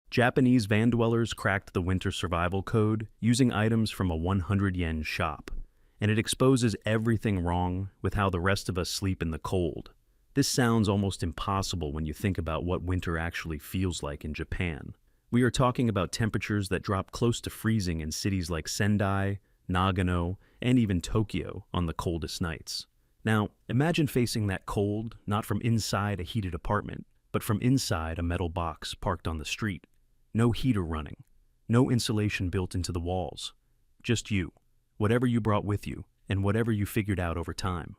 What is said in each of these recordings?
Japanese van dwellers cracked the winter survival code using items from a 100 yen shop, and it exposes everything wrong with how the rest of us sleep in the cold. This sounds almost impossible when you think about what winter actually feels like in Japan. We are talking about temperatures that drop close to freezing in cities like Sendai, Nagano, and even Tokyo on the coldest nights. Now, imagine facing that cold not from inside a heated apartment, but from inside a metal box parked on the street. No heater running, no insulation built into the walls. Just you, whatever you brought with you, and whatever you figured out over time.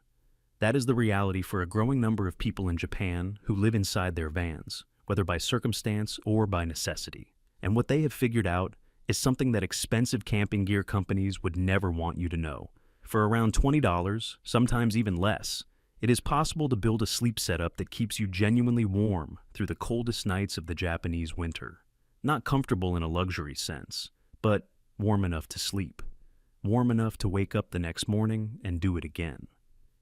That is the reality for a growing number of people in Japan who live inside their vans, whether by circumstance or by necessity. And what they have figured out is something that expensive camping gear companies would never want you to know. For around $20, sometimes even less, it is possible to build a sleep setup that keeps you genuinely warm through the coldest nights of the Japanese winter. Not comfortable in a luxury sense, but warm enough to sleep. Warm enough to wake up the next morning and do it again.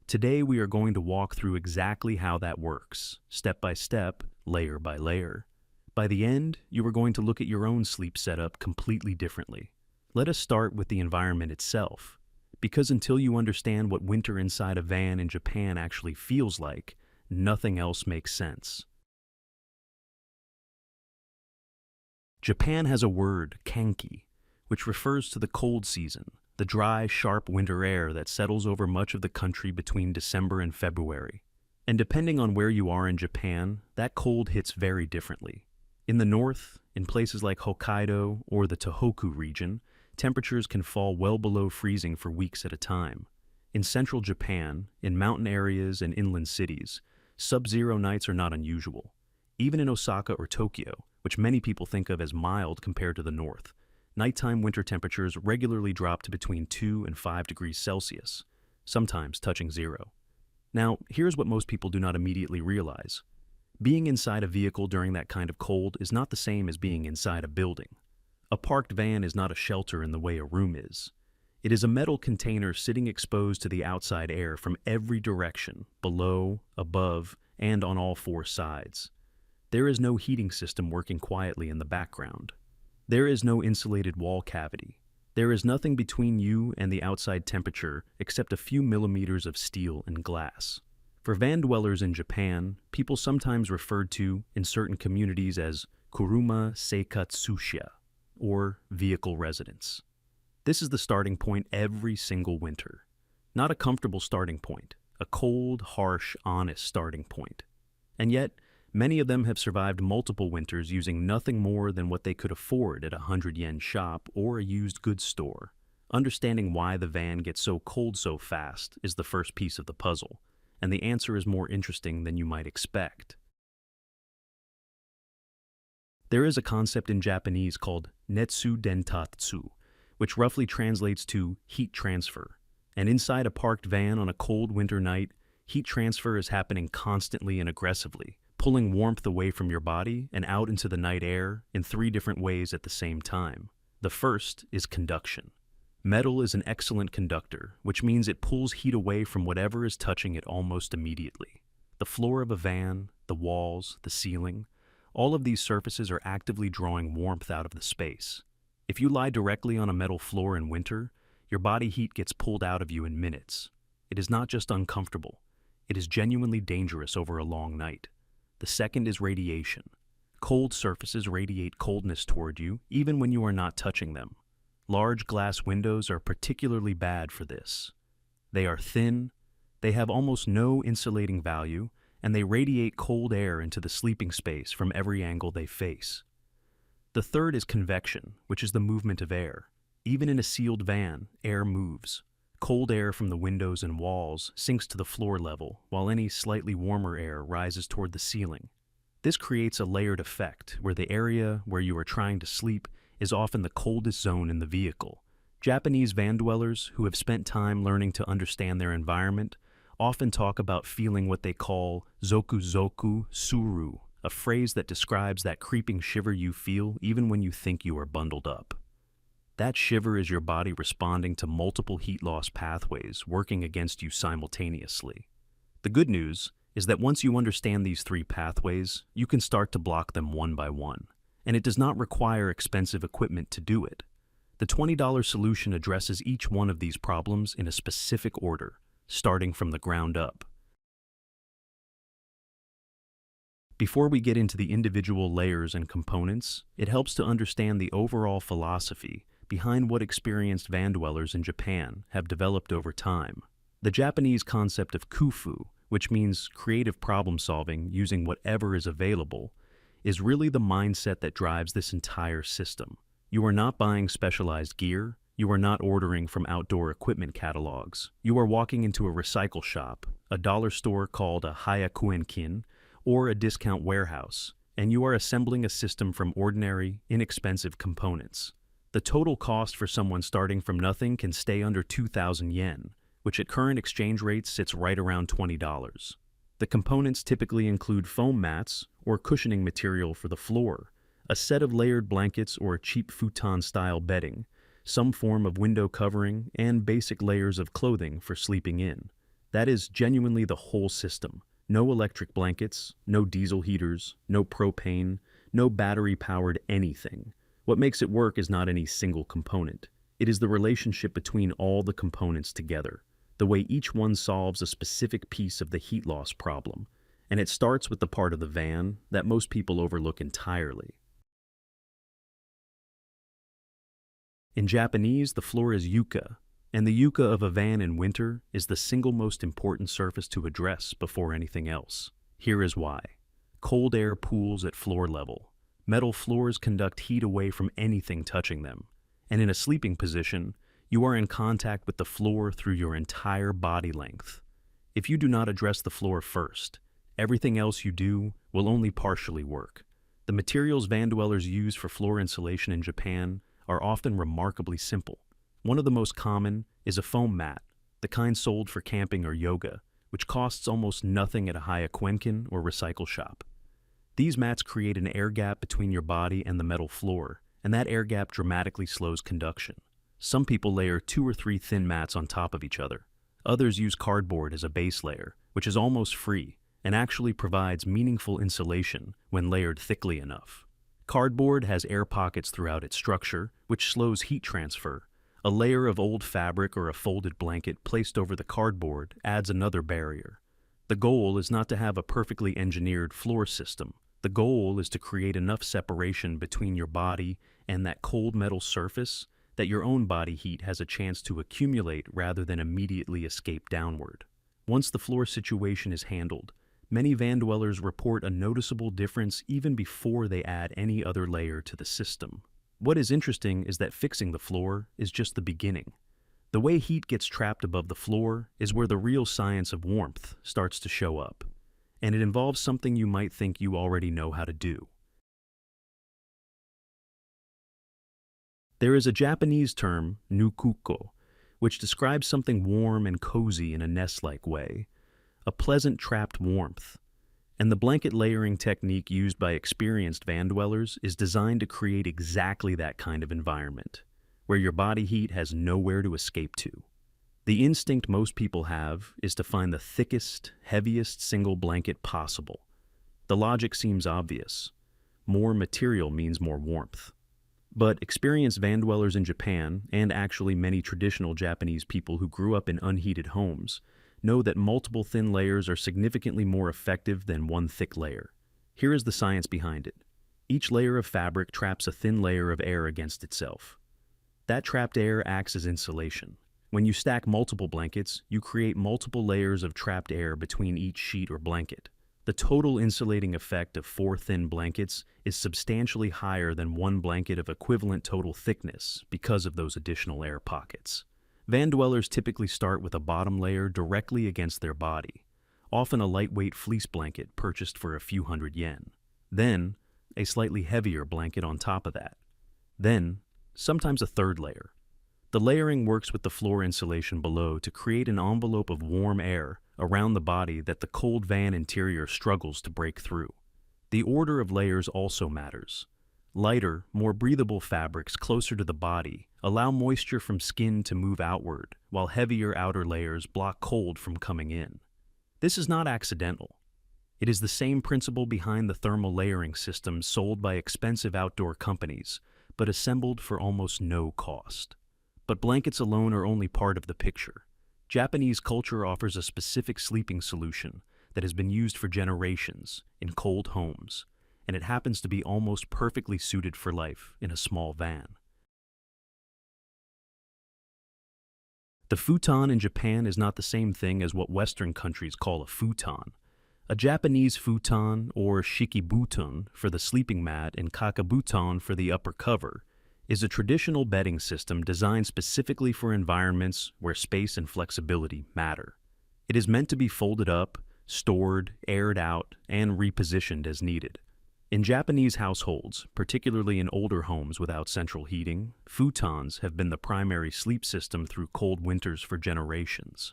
Today we are going to walk through exactly how that works, step by step, layer by layer. By the end, you are going to look at your own sleep setup completely differently. Let us start with the environment itself, because until you understand what winter inside a van in Japan actually feels like, nothing else makes sense. Japan has a word, kanki, which refers to the cold season, the dry, sharp winter air that settles over much of the country between December and February. And depending on where you are in Japan, that cold hits very differently. In the north, in places like Hokkaido or the Tohoku region, temperatures can fall well below freezing for weeks at a time. In central Japan, in mountain areas and inland cities, sub-zero nights are not unusual. Even in Osaka or Tokyo, which many people think of as mild compared to the north, nighttime winter temperatures regularly drop to between 2 and 5 degrees Celsius, sometimes touching zero. Now, here's what most people do not immediately realize. Being inside a vehicle during that kind of cold is not the same as being inside a building. A parked van is not a shelter in the way a room is. It is a metal container sitting exposed to the outside air from every direction, below, above, and on all four sides. There is no heating system working quietly in the background. There is no insulated wall cavity. There is nothing between you and the outside temperature except a few millimeters of steel and glass. For van dwellers in Japan, people sometimes referred to in certain communities as kuruma seikatsusha, or vehicle residents. This is the starting point every single winter. Not a comfortable starting point, a cold, harsh, honest starting point. And yet, many of them have survived multiple winters using nothing more than what they could afford at a 100-yen shop or a used goods store. Understanding why the van gets so cold so fast is the first piece of the puzzle, and the answer is more interesting than you might expect. There is a concept in Japanese called netsu dentatsu, which roughly translates to heat transfer. And inside a parked van on a cold winter night, heat transfer is happening constantly and aggressively, pulling warmth away from your body and out into the night air in 3 different ways at the same time. The first is conduction. Metal is an excellent conductor, which means it pulls heat away from whatever is touching it almost immediately. The floor of a van, the walls, the ceiling, all of these surfaces are actively drawing warmth out of the space. If you lie directly on a metal floor in winter, your body heat gets pulled out of you in minutes. It is not just uncomfortable, it is genuinely dangerous over a long night. The second is radiation. Cold surfaces radiate coldness toward you even when you are not touching them. Large glass windows are particularly bad for this. They are thin, they have almost no insulating value, and they radiate cold air into the sleeping space from every angle they face. The third is convection, which is the movement of air. Even in a sealed van, air moves. Cold air from the windows and walls sinks to the floor level, while any slightly warmer air rises toward the ceiling. This creates a layered effect where the area where you are trying to sleep is often the coldest zone in the vehicle. Japanese van dwellers who have spent time learning to understand their environment often talk about feeling what they call zoku zoku suru, a phrase that describes that creeping shiver you feel even when you think you are bundled up. That shiver is your body responding to multiple heat loss pathways working against you simultaneously. The good news is that once you understand these 3 pathways, you can start to block them one by one. and it does not require expensive equipment to do it. The $20 solution addresses each one of these problems in a specific order, starting from the ground up. Before we get into the individual layers and components, it helps to understand the overall philosophy behind what experienced van dwellers in Japan have developed over time. The Japanese concept of kufu, which means creative problem solving using whatever is available, is really the mindset that drives this entire system. You are not buying specialized gear, you are not ordering from outdoor equipment catalogs. You are walking into a recycle shop, a dollar store called a hayakuenkin, or a discount warehouse, and you are assembling a system from ordinary, inexpensive components. The total cost for someone starting from nothing can stay under 2,000 yen, which at current exchange rates sits right around $20. The components typically include foam mats or cushioning material for the floor, a set of layered blankets or cheap futon-style bedding, some form of window covering, and basic layers of clothing for sleeping in. That is genuinely the whole system. No electric blankets, no diesel heaters, no propane, no battery-powered anything. What makes it work is not any single component. It is the relationship between all the components together, the way each one solves a specific piece of the heat loss problem, and it starts with the part of the van that most people overlook entirely. In Japanese, the floor is yuka, and the yuka of a van in winter is the single most important surface to address before anything else. Here is why. Cold air pools at floor level. Metal floors conduct heat away from anything touching them, and in a sleeping position, you are in contact with the floor through your entire body length. If you do not address the floor first, everything else you do will only partially work. The materials van dwellers use for floor insulation in Japan are often remarkably simple. One of the most common is a foam mat, the kind sold for camping or yoga, which costs almost nothing at a hayakuenkin or recycle shop. These mats create an air gap between your body and the metal floor, and that air gap dramatically slows conduction. Some people layer 2 or 3 thin mats on top of each other. Others use cardboard as a base layer, which is almost free and actually provides meaningful insulation when layered thickly enough. Cardboard has air pockets throughout its structure, which slows heat transfer. A layer of old fabric or a folded blanket placed over the cardboard adds another barrier. The goal is not to have a perfectly engineered floor system. The goal is to create enough separation between your body and that cold metal surface that your own body heat has a chance to accumulate rather than immediately escape downward. Once the floor situation is handled, many van dwellers report a noticeable difference even before they add any other layer to the system. What is interesting is that fixing the floor is just the beginning. The way heat gets trapped above the floor is where the real science of warmth starts to show up, and it involves something you might think you already know how to do. There is a Japanese term, nukuko, which describes something warm and cozy in a nest-like way, a pleasant trapped warmth. And the blanket layering technique used by experienced van dwellers is designed to create exactly that kind of environment, where your body heat has nowhere to escape to. The instinct most people have is to find the thickest, heaviest single blanket possible. The logic seems obvious. More material means more warmth. But experienced van dwellers in Japan, and actually many traditional Japanese people who grew up in unheated homes, know that multiple thin layers are significantly more effective than one thick layer. Here is the science behind it. Each layer of fabric traps a thin layer of air against itself. That trapped air acts as insulation. When you stack multiple blankets, you create multiple layers of trapped air between each sheet or blanket. The total insulating effect of 4 thin blankets is substantially higher than 1 blanket of equivalent total thickness because of those additional air pockets. Van dwellers typically start with a bottom layer directly against their body, often a lightweight fleece blanket purchased for a few hundred yen. Then, a slightly heavier blanket on top of that. Then, sometimes a third layer. The layering works with the floor insulation below to create an envelope of warm air around the body that the cold van interior struggles to break through. The order of layers also matters. Lighter, more breathable fabrics closer to the body allow moisture from skin to move outward, while heavier outer layers block cold from coming in. This is not accidental. It is the same principle behind the thermal layering systems sold by expensive outdoor companies, but assembled for almost no cost. But blankets alone are only part of the picture. Japanese culture offers a specific sleeping solution that has been used for generations in cold homes, and it happens to be almost perfectly suited for life in a small van. The futon in Japan is not the same thing as what Western countries call a futon. A Japanese futon, or shikibuton for the sleeping mat and kakabuton for the upper cover, is a traditional bedding system designed specifically for environments where space and flexibility matter. It is meant to be folded up, stored, aired out, and repositioned as needed. In Japanese households, particularly in older homes without central heating, futons have been the primary sleep system through cold winters for generations.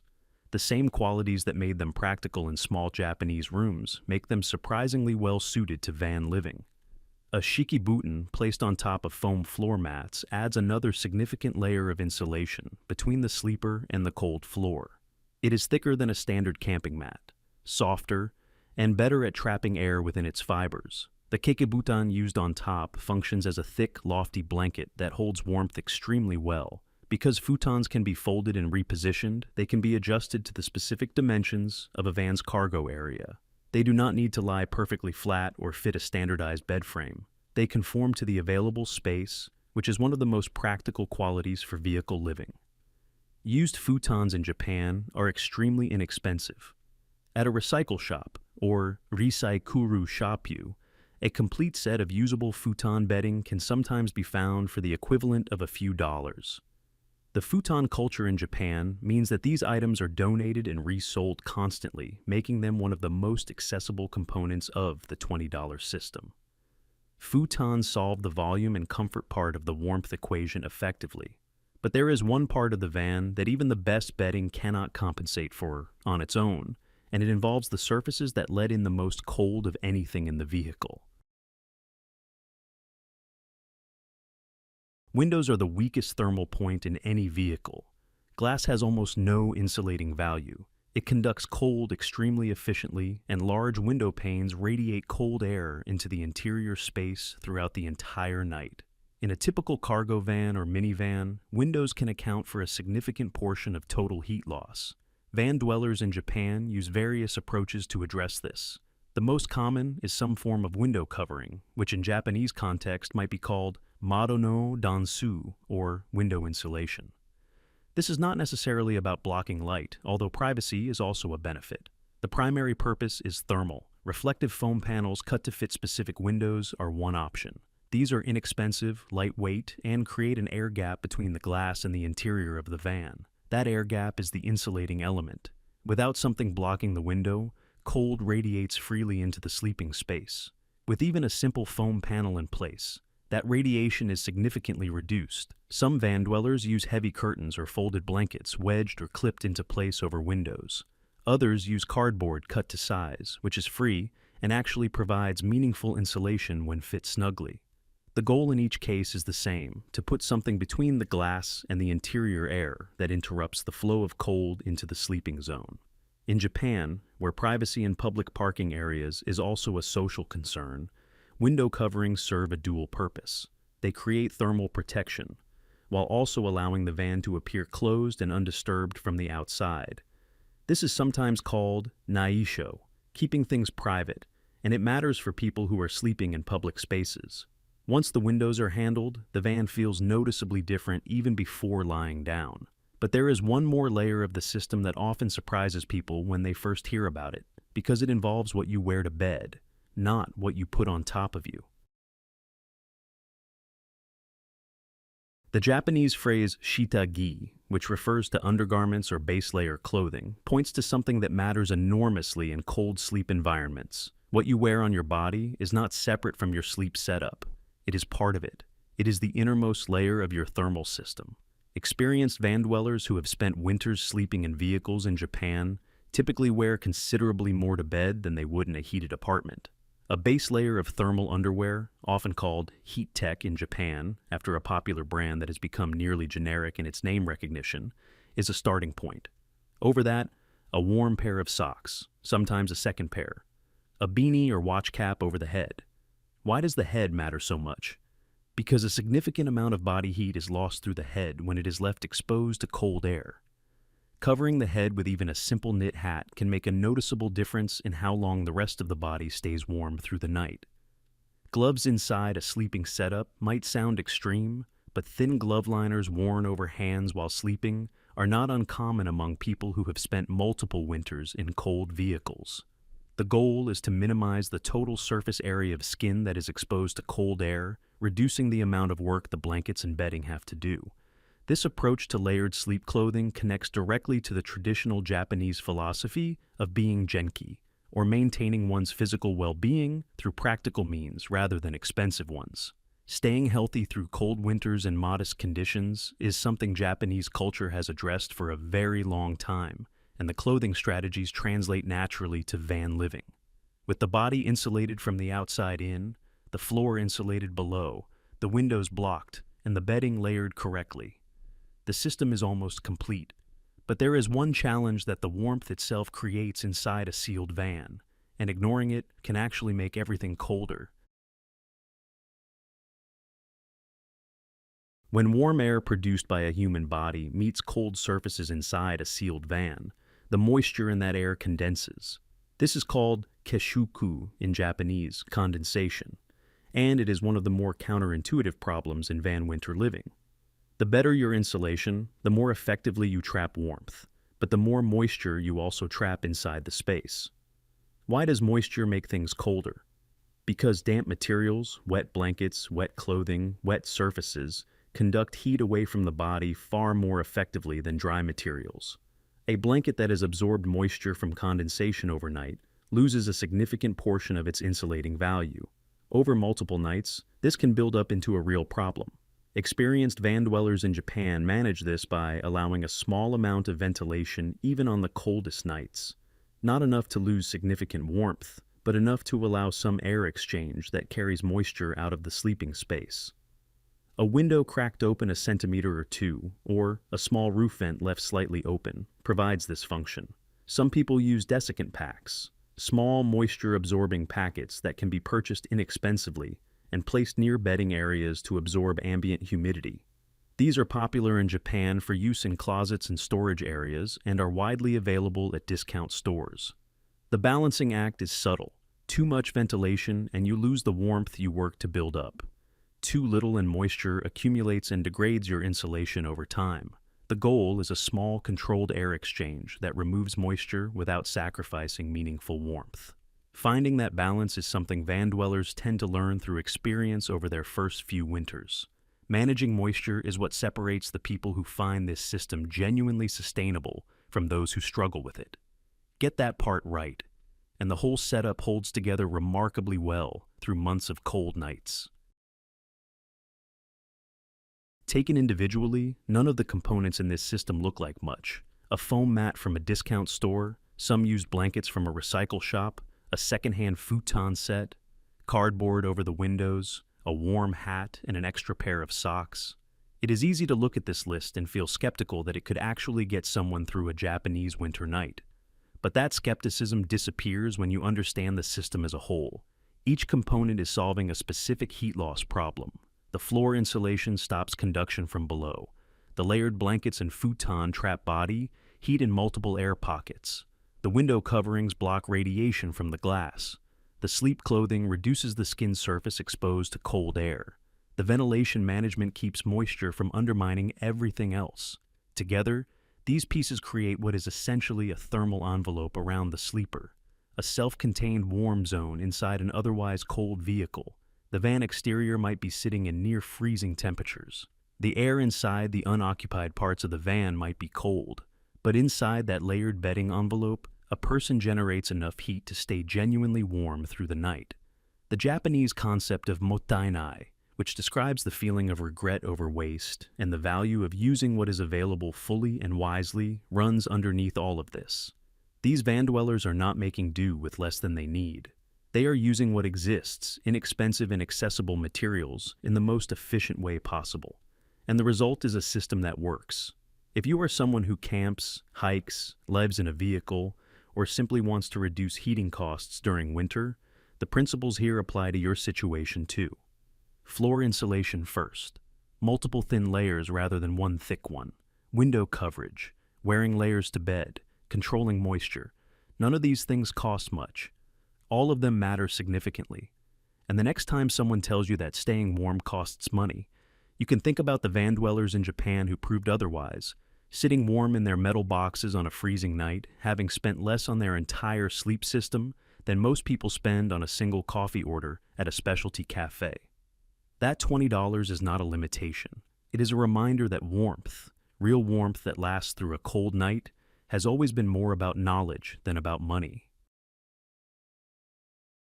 The same qualities that made them practical in small Japanese rooms make them surprisingly well suited to van living. A shikibuton placed on top of foam floor mats adds another significant layer of insulation between the sleeper and the cold floor. It is thicker than a standard camping mat, softer, and better at trapping air within its fibers. The kekibutan used on top functions as a thick, lofty blanket that holds warmth extremely well. Because futons can be folded and repositioned, they can be adjusted to the specific dimensions of a van's cargo area. They do not need to lie perfectly flat or fit a standardized bed frame. They conform to the available space, which is one of the most practical qualities for vehicle living. Used futons in Japan are extremely inexpensive. At a recycle shop, or risaikuru shopyu, a complete set of usable futon bedding can sometimes be found for the equivalent of a few dollars. The futon culture in Japan means that these items are donated and resold constantly, making them one of the most accessible components of the $20 system. Futons solve the volume and comfort part of the warmth equation effectively, but there is one part of the van that even the best bedding cannot compensate for on its own, and it involves the surfaces that let in the most cold of anything in the vehicle. Windows are the weakest thermal point in any vehicle. Glass has almost no insulating value. It conducts cold extremely efficiently, and large window panes radiate cold air into the interior space throughout the entire night. In a typical cargo van or minivan, windows can account for a significant portion of total heat loss. Van dwellers in Japan use various approaches to address this. The most common is some form of window covering, which in Japanese context might be called Mado no dansu, or window insulation. This is not necessarily about blocking light, although privacy is also a benefit. The primary purpose is thermal. Reflective foam panels cut to fit specific windows are one option. These are inexpensive, lightweight, and create an air gap between the glass and the interior of the van. That air gap is the insulating element. Without something blocking the window, cold radiates freely into the sleeping space. With even a simple foam panel in place, that radiation is significantly reduced. Some van dwellers use heavy curtains or folded blankets wedged or clipped into place over windows. Others use cardboard cut to size, which is free and actually provides meaningful insulation when fit snugly. The goal in each case is the same, to put something between the glass and the interior air that interrupts the flow of cold into the sleeping zone. In Japan, where privacy in public parking areas is also a social concern, window coverings serve a dual purpose. They create thermal protection, while also allowing the van to appear closed and undisturbed from the outside. This is sometimes called naisho, keeping things private, and it matters for people who are sleeping in public spaces. Once the windows are handled, the van feels noticeably different even before lying down. But there is one more layer of the system that often surprises people when they first hear about it, because it involves what you wear to bed, not what you put on top of you. The Japanese phrase shitagi, which refers to undergarments or base layer clothing, points to something that matters enormously in cold sleep environments. What you wear on your body is not separate from your sleep setup. It is part of it. It is the innermost layer of your thermal system. Experienced van dwellers who have spent winters sleeping in vehicles in Japan typically wear considerably more to bed than they would in a heated apartment. A base layer of thermal underwear, often called heat tech in Japan, after a popular brand that has become nearly generic in its name recognition, is a starting point. Over that, a warm pair of socks, sometimes a second pair. A beanie or watch cap over the head. Why does the head matter so much? Because a significant amount of body heat is lost through the head when it is left exposed to cold air. Covering the head with even a simple knit hat can make a noticeable difference in how long the rest of the body stays warm through the night. Gloves inside a sleeping setup might sound extreme, but thin glove liners worn over hands while sleeping are not uncommon among people who have spent multiple winters in cold vehicles. The goal is to minimize the total surface area of skin that is exposed to cold air, reducing the amount of work the blankets and bedding have to do. This approach to layered sleep clothing connects directly to the traditional Japanese philosophy of being genki, or maintaining one's physical well-being through practical means rather than expensive ones. Staying healthy through cold winters and modest conditions is something Japanese culture has addressed for a very long time, and the clothing strategies translate naturally to van living. With the body insulated from the outside in, the floor insulated below, the windows blocked, and the bedding layered correctly, the system is almost complete. But there is one challenge that the warmth itself creates inside a sealed van, and ignoring it can actually make everything colder. When warm air produced by a human body meets cold surfaces inside a sealed van, the moisture in that air condenses. This is called keshuku in Japanese, condensation, and it is one of the more counterintuitive problems in van winter living. The better your insulation, the more effectively you trap warmth, but the more moisture you also trap inside the space. Why does moisture make things colder? Because damp materials, wet blankets, wet clothing, wet surfaces conduct heat away from the body far more effectively than dry materials. A blanket that has absorbed moisture from condensation overnight loses a significant portion of its insulating value. Over multiple nights, this can build up into a real problem. Experienced van dwellers in Japan manage this by allowing a small amount of ventilation even on the coldest nights. Not enough to lose significant warmth, but enough to allow some air exchange that carries moisture out of the sleeping space. A window cracked open a centimeter or two, or a small roof vent left slightly open, provides this function. Some people use desiccant packs, small moisture-absorbing packets that can be purchased inexpensively and placed near bedding areas to absorb ambient humidity. These are popular in Japan for use in closets and storage areas and are widely available at discount stores. The balancing act is subtle. Too much ventilation and you lose the warmth you work to build up. Too little and moisture accumulates and degrades your insulation over time. The goal is a small, controlled air exchange that removes moisture without sacrificing meaningful warmth. Finding that balance is something van dwellers tend to learn through experience over their first few winters. Managing moisture is what separates the people who find this system genuinely sustainable from those who struggle with it. Get that part right, and the whole setup holds together remarkably well through months of cold nights. Taken individually, none of the components in this system look like much. A foam mat from a discount store, some used blankets from a recycle shop, a secondhand futon set, cardboard over the windows, a warm hat, and an extra pair of socks. It is easy to look at this list and feel skeptical that it could actually get someone through a Japanese winter night. But that skepticism disappears when you understand the system as a whole. Each component is solving a specific heat loss problem. The floor insulation stops conduction from below. The layered blankets and futon trap body heat in multiple air pockets. The window coverings block radiation from the glass. The sleep clothing reduces the skin surface exposed to cold air. The ventilation management keeps moisture from undermining everything else. Together, these pieces create what is essentially a thermal envelope around the sleeper, a self-contained warm zone inside an otherwise cold vehicle. The van exterior might be sitting in near freezing temperatures. The air inside the unoccupied parts of the van might be cold, but inside that layered bedding envelope, a person generates enough heat to stay genuinely warm through the night. The Japanese concept of mottainai, which describes the feeling of regret over waste and the value of using what is available fully and wisely, runs underneath all of this. These van dwellers are not making do with less than they need. They are using what exists, inexpensive and accessible materials, in the most efficient way possible. And the result is a system that works. If you are someone who camps, hikes, lives in a vehicle, or simply wants to reduce heating costs during winter, the principles here apply to your situation too. Floor insulation first. Multiple thin layers rather than one thick one. Window coverage. Wearing layers to bed. Controlling moisture. None of these things cost much. All of them matter significantly. And the next time someone tells you that staying warm costs money, you can think about the van dwellers in Japan who proved otherwise, sitting warm in their metal boxes on a freezing night, having spent less on their entire sleep system than most people spend on a single coffee order at a specialty cafe. That $20 is not a limitation. It is a reminder that warmth, real warmth that lasts through a cold night, has always been more about knowledge than about money.